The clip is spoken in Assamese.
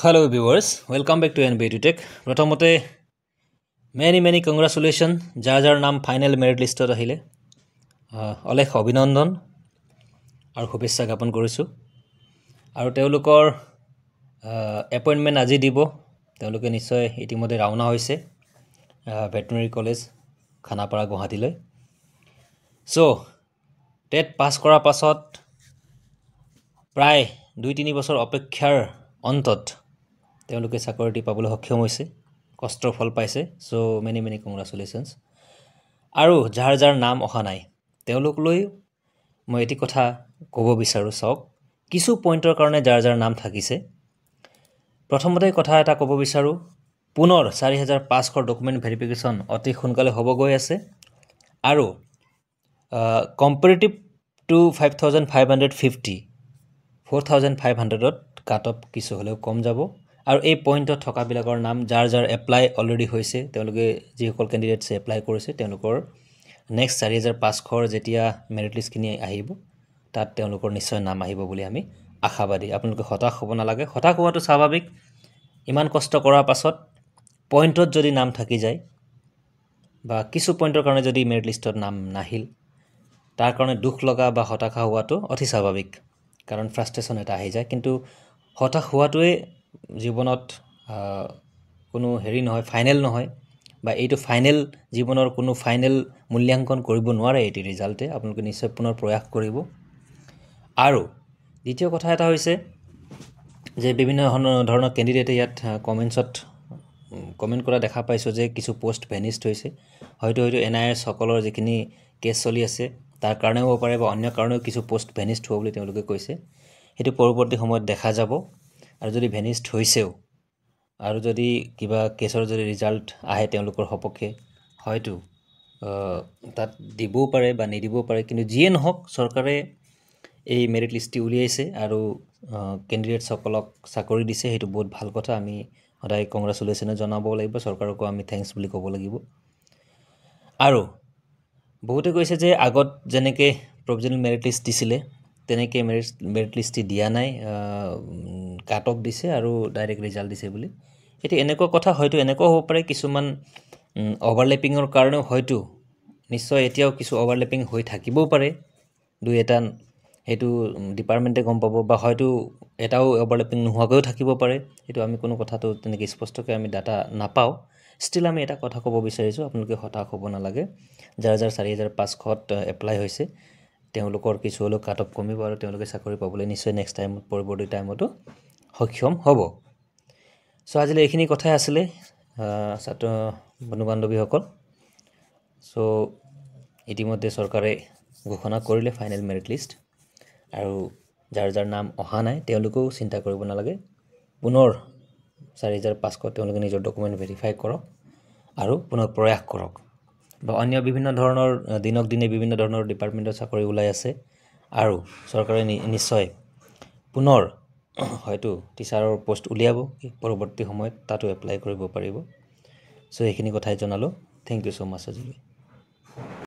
Hello viewers, welcome back to NBA Tech. Protomote many congratulations. Jar naam final merit list ot ahile. Olekh Abhinandan aru shubhechha জ্ঞাপন কৰিছো. আৰু তেওলোকৰ appointment আজি দিব. তেওলোকে নিশ্চয় ইতিমধ্যে ৰাওনা হৈছে ভেটেৰিনাৰী কলেজ খানাপাৰা গুৱাহাটীলৈ. So টেট পাস কৰাৰ পাছত প্ৰায় 2-3 বছৰ অপেক্ষাৰ অন্তত তেওঁলোকে চাকৰিটি পাবলৈ সক্ষম হৈছে, কষ্টৰ ফল পাইছে. So many congratulations. আৰু যাৰ নাম অহা নাই তেওঁলোকলৈ মই এটি কথা ক'ব বিচাৰো. চাওক, কিছু পইণ্টৰ কাৰণে যাৰ নাম থাকিছে. প্ৰথমতে কথা এটা ক'ব বিচাৰো, পুনৰ 4500 ডকুমেন্ট ভেৰিফিকেশন অতি সোনকালে হ'ব গৈ আছে. আৰু কম্পাৰেটিভ টু 5550 4500ত কাট অফ কিছু হলেও কম যাব. আৰু এই পইণ্টত থকা বিলাকৰ নাম যাৰ এপ্লাই অলৰেডি হৈছে, তেওঁলোকে যিসকল ক্যান্ডিডেটস এপ্লাই কৰিছে তেওঁলোকৰ নেক্সট 4500 যেতিয়া মেৰিট লিষ্ট কিনি আহিব তাত তেওঁলোকৰ নিশ্চয় নাম আহিব বুলি আমি আশাবাদী. আপোনালোকে হতাশ হ'ব নালাগে. হতাশ হোৱাটো স্বাভাৱিক. ইমান কষ্ট কৰাৰ পাছত পইণ্টত যদি নাম থাকি যায় বা কিছু পইণ্টৰ কাৰণে যদি মেৰিট লিষ্টত নাম নাহিল, তাৰ কাৰণে দুখ লগা বা হতাশ হোৱাটো অতি স্বাভাৱিক, কাৰণ ফ্ৰাষ্ট্ৰেশ্যন এটা আহি যায়. কিন্তু হতাশ হোৱাটোৱে জীৱনত কোনো হেৰি নহয়, ফাইনেল নহয়, বা এইটো ফাইনেল জীৱনৰ কোনো ফাইনেল মূল্যাঙ্কন কৰিব নোৱাৰে এটি ৰিজাল্টে. আপোনালোকে নিশ্চয় পুনৰ প্ৰয়াস কৰিব. আৰু দ্বিতীয় কথা এটা হৈছে যে বিভিন্ন ধৰণৰ ক্যান্ডিডেটে ইয়াত কমেন্টছত কমেন্ট কৰা দেখা পাইছো যে কিছু পোষ্ট ভেনিস্ট হৈছে. হয়তো এনআইএস সকলৰ যিখিনি কেছ চলি আছে তাৰ কাৰণেও হ'ব পাৰে বা অন্য কাৰণেও কিছু পোষ্ট ভেনিস্ট হ'ব বুলি তেওঁলোকে কৈছে. সেইটো পৰৱৰ্তী সময়ত দেখা যাব. আৰু যদি ভেনিস্ট হৈছেও আৰু যদি কিবা কেছৰ যদি ৰিজাল্ট আহে তেওঁলোকৰ সপক্ষে, হয়তো তাত দিবও পাৰে বা নিদিবও পাৰে. কিন্তু যিয়ে নহওক চৰকাৰে এই মেৰিট লিষ্টটি উলিয়াইছে আৰু ক্যান্ডিডেটস সকলক চাকৰি দিছে. সেইটো বহুত ভাল কথা. আমি সদায় কংগ্ৰেচুলেশ্যন জনাব লাগিব, চৰকাৰকো আমি থ্যাঙ্কস বুলি ক'ব লাগিব. আৰু বহুতে কৈছে যে আগত যেনেকে প্ৰভিজনেল মেৰিট লিষ্ট দিছিলে তেনেকে মেৰিট লিষ্টটি দিয়া নাই, কাট অফ দিছে আৰু ডাইৰেক্ট ৰিজাল্ট দিছে বুলি. এটি এনেকুৱা কথা, হয়তো এনেকুৱা হ'ব পাৰে কিছুমান ওভাৰলেপিঙৰ কাৰণেও হয়তো নিশ্চয় এতিয়াও কিছু ওভাৰলেপিং হৈ থাকিবও পাৰে. দুই এটা হেতু ডিপাৰ্টমেন্টে গম পাব, বা হয়তো এটাও ওভাৰলেপিং নোহোৱাকৈও থাকিব পাৰে. সেইটো আমি কোনো কথাটো তেনেকৈ স্পষ্টকৈ আমি ডাটা নাপাওঁ. ষ্টিল আমি এটা কথা ক'ব বিচাৰিছো, আপোনালোকে হতাশ হ'ব নালাগে. যাৰ 4500ত এপ্লাই হৈছে তেওঁলোকৰ কিছু হলেও কাট অফ কমিব আৰু তেওঁলোকে চাকৰি পাবলৈ নিশ্চয় নেক্সট টাইম পৰৱৰ্তী টাইমতো সক্ষম হ'ব. সো আজিলৈ এইখিনি কথাই আছিলে ছাত্ৰ বন্ধু বান্ধৱীসকল. সো ইতিমধ্যে চৰকাৰে ঘোষণা কৰিলে ফাইনেল মেৰিট লিষ্ট, আৰু যাৰ নাম অহা নাই তেওঁলোকেও চিন্তা কৰিব নালাগে. পুনৰ 4500 তেওঁলোকে নিজৰ ডকুমেন্ট ভেৰিফাই কৰক আৰু পুনৰ প্ৰয়াস কৰক. বা অন্য বিভিন্ন ধৰণৰ দিনক দিনে বিভিন্ন ধৰণৰ ডিপাৰ্টমেন্টৰ চাকৰি ওলাই আছে, আৰু চৰকাৰে নিশ্চয় পুনৰ হয়তো টিচাৰৰ পোষ্ট উলিয়াব পৰৱৰ্তী সময়ত, তাতো এপ্লাই কৰিব পাৰিব. সো এইখিনি কথাই জনালো. থ্যাংক ইউ সো মাচ আজিলৈ.